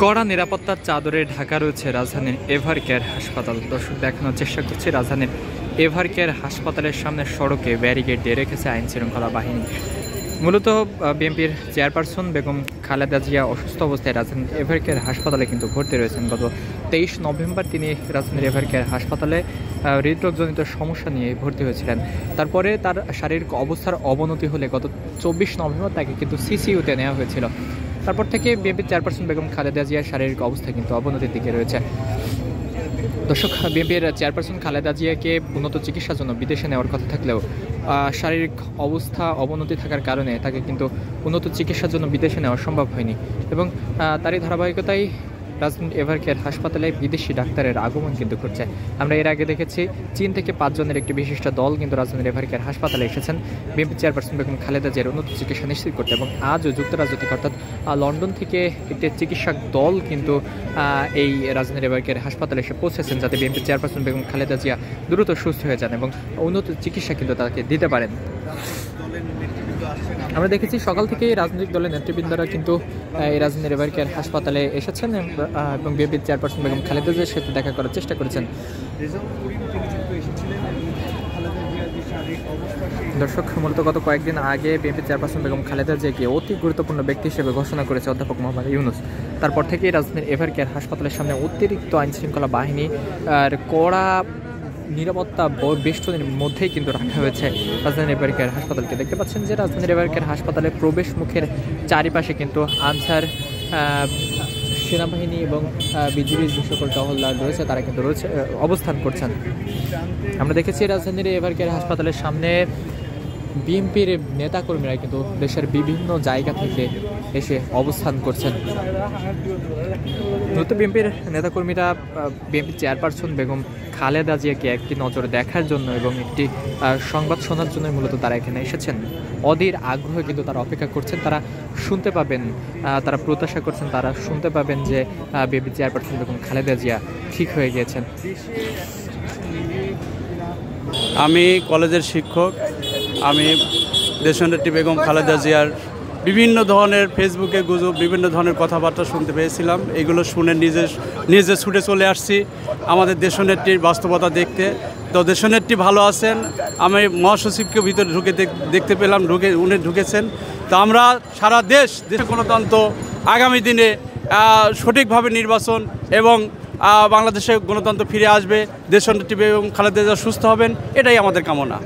কড়া নিরাপত্তার চাদরে ঢাকা রয়েছে রাজধানীর এভারকেয়ার হাসপাতাল। দর্শক দেখানোর চেষ্টা করছি রাজধানীর এভারকেয়ার হাসপাতালের সামনে সড়কে ব্যারিকেড দিয়ে রেখেছে আইন শৃঙ্খলা বাহিনী। মূলত বিএনপির চেয়ারপারসন বেগম খালেদা জিয়া অসুস্থ অবস্থায় রাজধানীর এভারকেয়ার হাসপাতালে কিন্তু ভর্তি রয়েছেন। গত 23 নভেম্বর তিনি রাজধানীর এভারকেয়ার হাসপাতালে হৃদরোগজনিত সমস্যা নিয়ে ভর্তি হয়েছিলেন। তারপরে তার শারীরিক অবস্থার অবনতি হলে গত 24 নভেম্বর তাকে কিন্তু সিসিইউতে নেওয়া হয়েছিল। তারপর থেকে বিএনপির চেয়ারপারসন বেগম খালেদা জিয়ার শারীরিক অবস্থা কিন্তু অবনতির দিকে রয়েছে। দর্শক, বিএনপির চেয়ারপারসন খালেদা জিয়াকে উন্নত চিকিৎসার জন্য বিদেশে নেওয়ার কথা থাকলেও শারীরিক অবস্থা অবনতি থাকার কারণে তাকে কিন্তু উন্নত চিকিৎসার জন্য বিদেশে নেওয়া সম্ভব হয়নি এবং তারই ধারাবাহিকতায় রাজধানীর এভারকেয়ার হাসপাতালে বিদেশি ডাক্তারের আগমন কিন্তু ঘটছে। আমরা এর আগে দেখেছি চীন থেকে 5 জনের একটি বিশিষ্ট দল কিন্তু রাজধানীর এভারকেয়ার হাসপাতালে এসেছেন বিএনপি চেয়ারপারসন বেগম খালেদা জিয়ার উন্নত চিকিৎসা নিশ্চিত করতে, এবং আজও যুক্তরাজ্য থেকে অর্থাৎ লন্ডন থেকে একটি চিকিৎসক দল কিন্তু এই রাজধানীর এভারকেয়ার হাসপাতালে এসে পৌঁছেছেন যাতে বিএনপি চেয়ারপারসন বেগম খালেদা জিয়া দ্রুত সুস্থ হয়ে যান এবং উন্নত চিকিৎসা কিন্তু তাকে দিতে পারেন। আমরা দেখেছি সকাল থেকে রাজনৈতিক দলের নেতৃবৃন্দরা কিন্তু এই রাজধানীর এভারকেয়ার হাসপাতালে এসেছেন এবং বিএনপি চেয়ারপারসন বেগম খালেদা জিয়ার সাথে দেখা করার চেষ্টা করেছেন। দর্শক, মূলত গত কয়েকদিন আগে বিএনপি চেয়ারপারসন বেগম খালেদা জিয়াকে অতি গুরুত্বপূর্ণ ব্যক্তি হিসেবে ঘোষণা করেছে অধ্যাপক মোহাম্মদ ইউনূস। তারপর থেকেই রাজধানীর এভারকেয়ার হাসপাতালের সামনে অতিরিক্ত আইন শৃঙ্খলা বাহিনী আর কড়া নিরাপত্তা বেষ্টনীর মধ্যেই কিন্তু রাখা হয়েছে রাজধানীর এভারকেয়ার হাসপাতালকে। দেখতে পাচ্ছেন যে রাজধানীর এভারকেয়ার হাসপাতালের প্রবেশ মুখের চারিপাশে কিন্তু আনসার সেনাবাহিনী এবং বিজিবির যে সকল টহলদার রয়েছে তারা কিন্তু অবস্থান করছেন। আমরা দেখেছি রাজধানীর এভারকেয়ার হাসপাতালের সামনে বিএনপির নেতাকর্মীরা কিন্তু দেশের বিভিন্ন জায়গা থেকে এসে অবস্থান করছেন। মূলত বিএনপির নেতাকর্মীরা বিএনপি চেয়ারপারসন বেগম খালেদা জিয়াকে একটি নজর দেখার জন্য এবং একটি সংবাদ শোনার জন্য মূলত তারা এখানে এসেছেন। অধীর আগ্রহে কিন্তু তারা অপেক্ষা করছেন, তারা শুনতে পাবেন, তারা প্রত্যাশা করছেন, তারা শুনতে পাবেন যে বিএনপি চেয়ারপারসন বেগম খালেদা জিয়া ঠিক হয়ে গিয়েছেন। আমি কলেজের শিক্ষক। আমি দেশনেত্রী বেগম খালেদা জিয়ার বিভিন্ন ধরনের ফেসবুকে গুজব, বিভিন্ন ধরনের কথাবার্তা শুনতে পেয়েছিলাম। এগুলো শুনে নিজে ছুটে চলে আসছি আমাদের দেশনেত্রীর বাস্তবতা দেখতে। তো দেশনেত্রী ভালো আছেন, আমি মহাসচিবকে ভিতরে দেখতে পেলাম, উনি ঢুকেছেন। তো আমরা সারা দেশে গণতন্ত্র, আগামী দিনে সঠিকভাবে নির্বাচন এবং বাংলাদেশে গণতন্ত্র ফিরে আসবে, দেশনেত্রী বেগম খালেদা জিয়া সুস্থ হবেন, এটাই আমাদের কামনা।